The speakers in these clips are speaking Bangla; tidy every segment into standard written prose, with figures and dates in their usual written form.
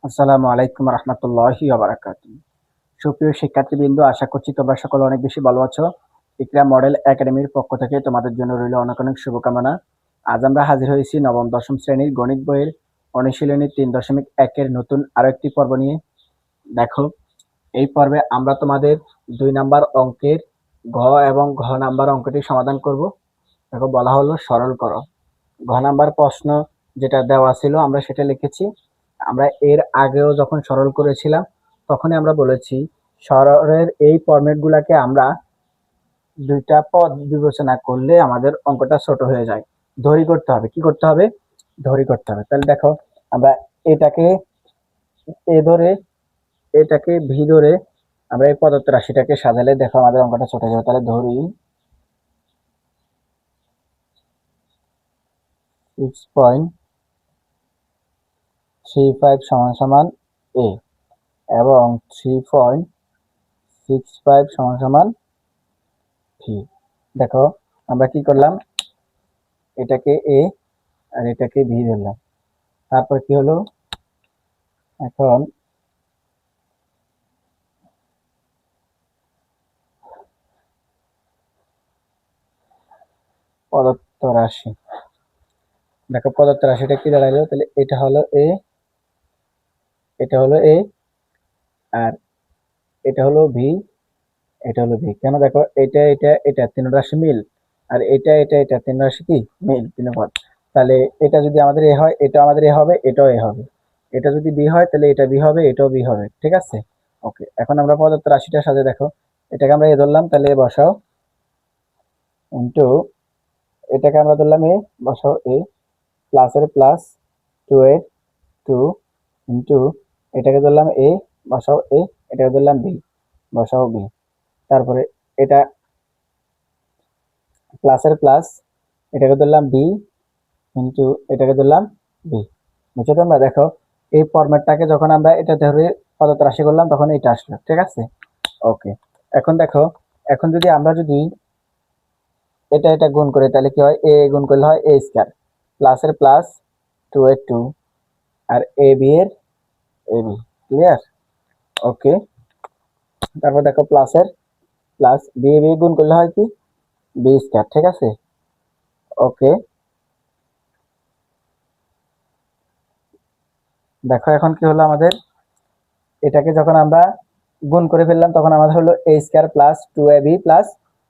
আসসালামু আলাইকুম রহমতুল্লাহি ওয়া বারাকাতুহু। সুপ্রিয় শিক্ষার্থীবৃন্দ, আশা করছি তোমরা সকলে অনেক বেশি ভালো আছো। ইকরা মডেল একাডেমির পক্ষ থেকে তোমাদের জন্য রইল অনেক অনেক শুভকামনা। আজ আমরা হাজির হয়েছি নবম দশম শ্রেণীর গণিত বইয়ের অনুশীলনী 3.1 এর নতুন আরো একটি পর্ব নিয়ে। দেখো, এই পর্বে আমরা তোমাদের 2 নাম্বার অঙ্কের ঘ এবং ঘ নাম্বার অঙ্কটি সমাধান করব। দেখো, বলা হলো সরল করো। ঘ নাম্বার প্রশ্ন যেটা দেওয়া ছিল আমরা সেটা লিখেছি। আমরা এর আগেও যখন সরল করেছিলাম তখনই আমরা বলেছি সরলের এই ফরম্যাটগুলোকে আমরা দুইটা পদ বিবেচনা করলে আমাদের অঙ্কটা ছোট হয়ে যায়। ধরি করতে হবে। কি করতে হবে? ধরি করতে হবে। তাহলে দেখো, আমরা এটাকে এ ধরে, এটাকে ভি ধরে আমরা এই প্রদত্ত রাশিটাকে সাজালে দেখো আমাদের অঙ্কটা ছোট হয়ে যাবে। তাহলে ধরি 6.35 সমান সমান এ এবং 3.65 সমান সমান ভি। দেখো, আমরা কি করলাম, এটাকে এ আর এটাকে ভি ধরলাম। তারপর কি হলো, এখন প্রদত্ত রাশি, দেখো প্রদত্ত রাশিটা কি দাঁড়াইলো, তাহলে এটা হলো এ, এটা হলো এ, আর এটা হলো ভি, এটা হলো ভি। কেন? দেখো, এটা এটা এটা তিন রাশি মিল, আর এটা এটা এটা তিন রাশি কি মিল, তিন পদ। তাহলে এটা যদি আমাদের এ হয়, এটা আমাদের এ হবে, এটাও এ হবে। এটা যদি বি হয় তাহলে এটা বি হবে, এটাও বি হবে। ঠিক আছে, ওকে। এখন আমরা প্রদত্ত রাশিটার সাথে দেখো, এটাকে আমরা এ ধরলাম, তাহলে এ বসাও, ইন্টু এটাকে আমরা ধরলাম এ, বসাও এ, প্লাসের প্লাস, টু এর টু, ইন্টু এটাকে ধরলাম এ, বসাও এ, এটাকে ধরলাম বি, বসাও বি। তারপরে এটা প্লাসের প্লাস, এটাকে ধরলাম বি, ইন্টু এটাকে ধরলাম বি। বুঝছো তোমরা? দেখো, এই ফরম্যাটটাকে যখন আমরা এটা ধরে পদার্থ রাশি করলাম তখন এটা আসলো। ঠিক আছে, ওকে। এখন দেখো, এখন যদি আমরা যদি এটা এটা গুণ করে তাহলে কি হয়, এ গুণ করলে হয় এ স্কয়ার, প্লাসের প্লাস, টু এর টু, আর এ বি এর এ বি। ক্লিয়ার? ওকে। তারপর দেখো, প্লাসের প্লাস, বি বি গুণ করলে হয় কি বি স্কয়ার। ঠিক আছে, ওকে। দেখো, এখন কি হলো আমাদের, এটাকে যখন আমরা গুণ করে ফেললাম তখন আমাদের হলো এ square plus two A B plus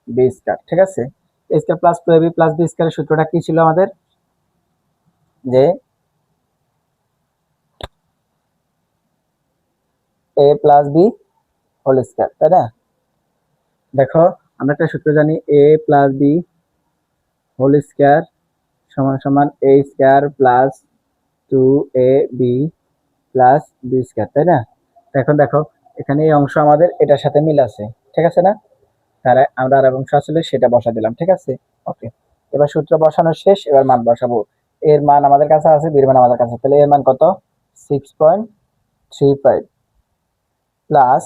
B square. ঠিক আছে, এ square plus two A B plus B স্কয়ারের সূত্রটা কি ছিল আমাদের, যে এ প্লাস বি হোল স্কয়ার, তাই না? দেখো, আমরা একটা সূত্র জানি, এ প্লাস বি হোল স্কয়ার সমান সমান এ square plus two A B plus B square, তাই না? এখন দেখো, এখানে এই অংশ আমাদের এটার সাথে মিল আছে। ঠিক আছে না? তাহলে আমরা আর অংশ আসলে সেটা বসা দিলাম। ঠিক আছে, ওকে। এবার সূত্র বসানো শেষ, এবার মান বসাবো। এর মান আমাদের কাছে আছে, বির মান আমাদের কাছে। তাহলে এর মান কত? 6.35 প্লাস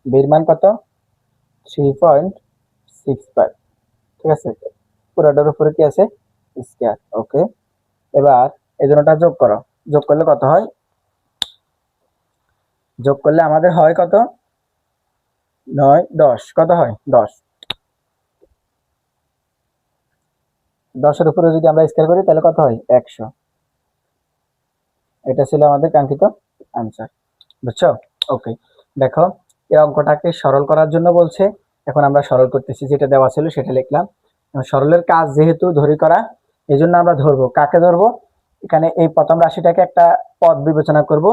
বির মান কত? 3.65। ঠিক আছে, পুরোটার উপরে কি আছে? স্কয়ার। ওকে। এবার এই দুটোটা যোগ করো, যোগ করলে কত হয়? যোগ করলে আমাদের হয় কত? 9 10, কত হয়? 10। 10-এর উপরে যদি আমরা স্কয়ার করি তাহলে কত হয়? 100। এটা ছিল আমাদের কাঙ্ক্ষিত আনসার। বুঝছো? ওকে। দেখো, এই অঙ্কটাকে সরল করার জন্য বলছে, এখন আমরা সরল করতেছি। যেটা দেওয়া ছিল সেটা লিখলাম। সরলের কাজ যেহেতু ধরি করা, এই জন্য আমরা ধরবো। কাকে ধরবো? এখানে এই প্রথম রাশিটাকে একটা পদ বিবেচনা করব,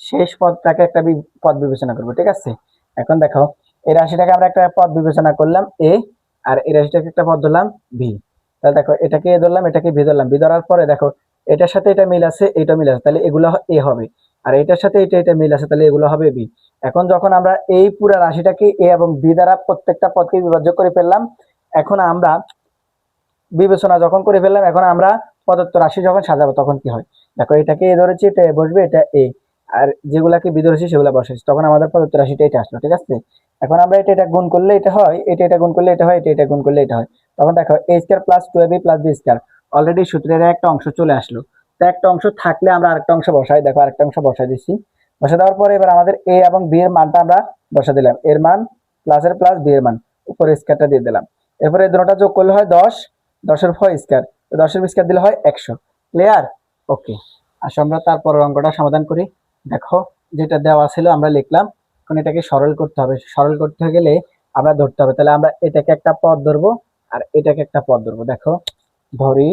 শেষ পদটাকে একটা পদ বিবেচনা করব। ঠিক আছে, এখন দেখো, এই রাশিটাকে আমরা একটা পদ বিবেচনা করলাম এ, আর এই রাশিটাকে একটা পদ ধরলাম ভি। তাহলে দেখো, এটাকে এ ধরলাম, এটাকে ভি ধরলাম। ভি ধরার পরে দেখো, এটার সাথে এটা মিল আছে, এটা মিল আছে, তাহলে এগুলো এ হবে। আর এটার সাথে এটা এটা মিল আছে, তাহলে এগুলো হবে বি। এখন যখন আমরা এই পুরো রাশিটাকে এ এবং বি দ্বারা প্রত্যেকটা পদকে বিভাজ্য করে ফেললাম, এখন আমরা বিবেচনা যখন করে ফেললাম, এখন আমরা প্রদত্ত রাশি যখন সাজাবো তখন কি হয়। দেখো, এটাকে এ ধরেছি, এটা এ বসবে, এটা এ, আর যেগুলাকে বি ধরেছি সেগুলো বসেছি, তখন আমাদের প্রদত্ত রাশিটা এটা আসলো। ঠিক আছে, এখন আমরা এটা এটা গুণ করলে এটা হয়, এটা এটা গুণ করলে এটা হয়, এটা এটা গুণ করলে এটা হয়। তখন দেখো, A square plus two A B plus B square, already সূত্রের একটা অংশ চলে আসলো। তো একটা অংশ থাকলে আমরা আরেকটা অংশ বসাই। দেখো, আরেকটা অংশ বসাই দিচ্ছি। বসে দেওয়ার পরে এবার আমাদের এ এবং বি এর মানটা আমরা বসে দিলাম, এর মান প্লাসের প্লাস বি এর মান, উপরে স্কয়ারটা দিয়ে দিলাম। এরপরে এই দুটোটা যোগ করলে হয় 10, 10 হয় স্কয়ার, 10 স্কয়ার দিলে হয় 100। ক্লিয়ার? ওকে, আসো আমরা তারপরের অঙ্কটা সমাধান করি। দেখো যেটা দেওয়া ছিল আমরা লিখলাম, এখন এটাকে সরল করতে হবে। সরল করতে গেলে আমরা ধরতে হবে, তাহলে আমরা এটাকে একটা পদ ধরবো আর এটাকে একটা পদ ধরবো। দেখো ধরি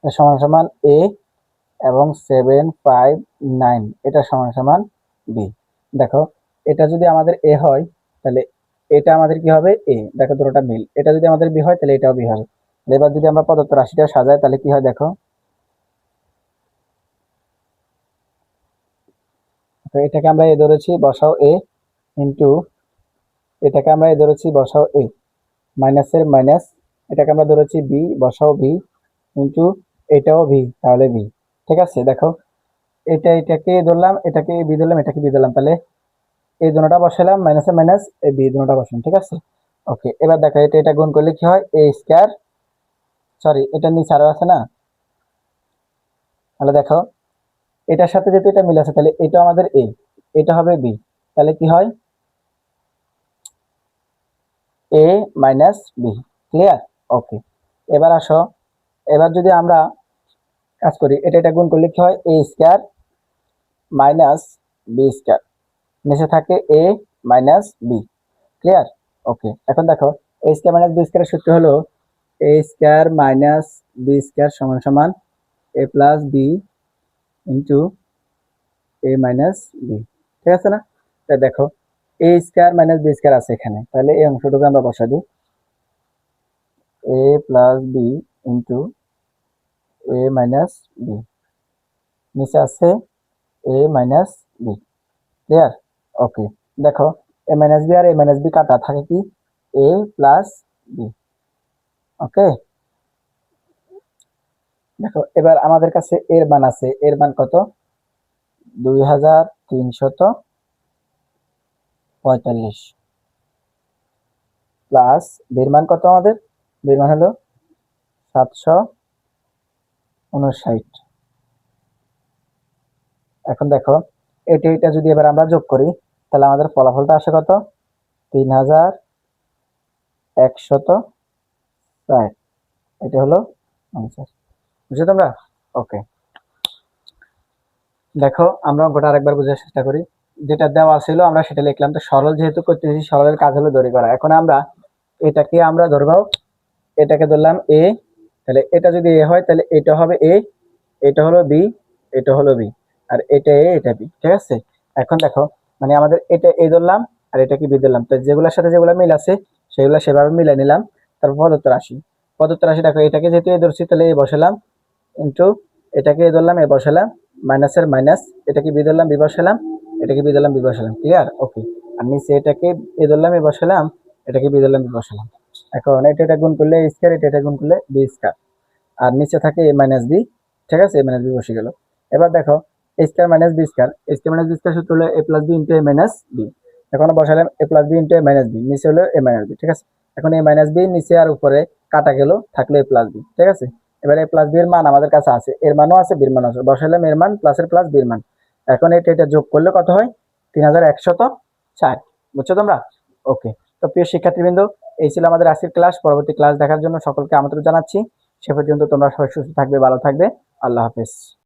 সমান সমান এ এবং 759, এটা সমান সমান বি। দেখো এটা যদি আমাদের এ হয় তাহলে এটা আমাদের কি হবে এ, দেখো দুটোটা মিল। এটা যদি আমাদের বি হয় তাহলে এটাও বি হবে। এবার যদি আমরা প্রদত্ত রাশিটা সাজাই তাহলে কি হয় দেখো, তো এটাকে আমরা এ ধরেছি, বসাও এ, ইন্টু এটাকে আমরা এ ধরেছি, বসাও এ, মাইনাসের মাইনাস, এটাকে আমরা ধরেছি বি, বসাও বি, ইন্টু এটাও বি, তাহলে বি। ঠিক আছে, দেখো এটাকে ধরলাম, এটাকে বি ধরলাম, এটাকে বি ধরলাম, তাহলে এই দুটোটা বসালাম, মাইনাসে মাইনাস, এই বি দুটোটা বসালাম। ঠিক আছে, ওকে। এবার দেখো এটা গুণ করলে কি হয়, এ স্কয়ার, সরি এটা নিচে আরো আছে না, তাহলে দেখো এটার সাথে যেহেতু এটা মিল আছে তাহলে এটা আমাদের এ, এটা হবে বি, তাহলে কি হয় এ মাইনাস বি। ক্লিয়ার? ওকে, এবার আসো, এবার যদি আমরা কাজ করি, এটা গুণ করলে কি হয় এ স্কয়ার মাইনাস বি স্কয়ার, নিচে থাকে এ মাইনাস বি। ক্লিয়ার? ওকে, এখন দেখো এ স্কয়ার মাইনাস বি স্কয়ারের সূত্র হলো এ স্কয়ার মাইনাস বি স্কয়ার সমান সমান এ প্লাস বি ইন্টু এ মাইনাস বি। ঠিক আছে না? তাই দেখো A square minus B square আছে এখানে, তাহলে এই অংশটুকু আমরা বসা দিই, এ প্লাস বি ইন্টু এ মাইনাস বি, নিচে আছে এ মাইনাস বি। ক্লিয়ার? ওকে, দেখো এ মাইনাস বি আর এ মাইনাস বি কাটা থাকে কি এ প্লাস বি। ওকে, দেখো এবার আমাদের কাছে এর মান আছে, এর মান কত 2345, প্লাস বির মান কত আমাদের, বির মান হলো 759। এখন দেখো এটা যদি এবার আমরা যোগ করি তাহলে আমাদের ফলাফলটা আসে কত 3160। এটা হলো আনসার। বুঝছো তোমরা? ওকে, দেখো আমরা অঙ্কটা আরেকবার বোঝার চেষ্টা করি। যেটা দেওয়া ছিল আমরা সেটা লিখলাম, তো সরল যেহেতু করতেছি সরলের কাজ হলো দড়ি করা। এখন আমরা এটাকে আমরা ধরবো, এটাকে ধরলাম এ, তাহলে এটা যদি এ হয় তাহলে এটা হবে এ, এটা হলো বি, এটা হলো বি, আর এটা এ এটা বি। ঠিক আছে, এখন দেখো মানে আমাদের এটা এ ধরলাম আর এটা কি বি ধরলাম, তো যেগুলোর সাথে যেগুলো মিল আছে সেগুলো সেভাবে মিলে নিলাম। তারপর প্রদত্ত রাশি, প্রদত্ত রাশি দেখো এটাকে যেহেতু এ ধরছি তাহলে এ বসালাম, ইন্টু এটাকে এ ধরলাম এ বসালাম, মাইনাসের মাইনাস, এটাকে বি ধরলাম বি বসালাম, এটাকে বি ধরলাম বি বসালাম। ক্লিয়ার? ওকে, আর নিচে এটাকে এ ধরলাম এ বসালাম, এটাকে বি ধরলাম বি বসালাম। এখন এটা গুণ করলে স্কয়ার, এটা গুণ করলে বি স্কয়ার, আর নিচে থাকে এ মাইনাস বি। ঠিক আছে, এ মাইনাস বি বসে গেল। এবার দেখো A square minus B square, A square minus B square সূত্র হলো এ প্লাস বি ইন্টু এ মাইনাস বি। এখন বসালাম এ প্লাস বি ইন্টু এ মাইনাস বি, নিচে হলো এ মাইনাস বি। ঠিক আছে, এখন এ মাইনাস বি নিচে আর উপরে কাটা গেল, থাকলো এ প্লাস বি। ঠিক আছে, এবার এ প্লাস বি এর মান আমাদের কাছে আছে, এর মানও আছে বির মানও আছে, বসালাম এর মান প্লাসের প্লাস বির মান। এখন এটা যোগ করলে কত হয় 3160। বুঝছো তোমরা? ওকে, তো প্রিয় শিক্ষার্থীবৃন্দ, এই ছিল আমাদের আজকের ক্লাস। পরবর্তী ক্লাস দেখার জন্য সকলকে আমন্ত্রণ জানাচ্ছি। সে পর্যন্ত তোমরা সবাই সুস্থ থাকবে, ভালো থাকবে। আল্লাহ হাফেজ।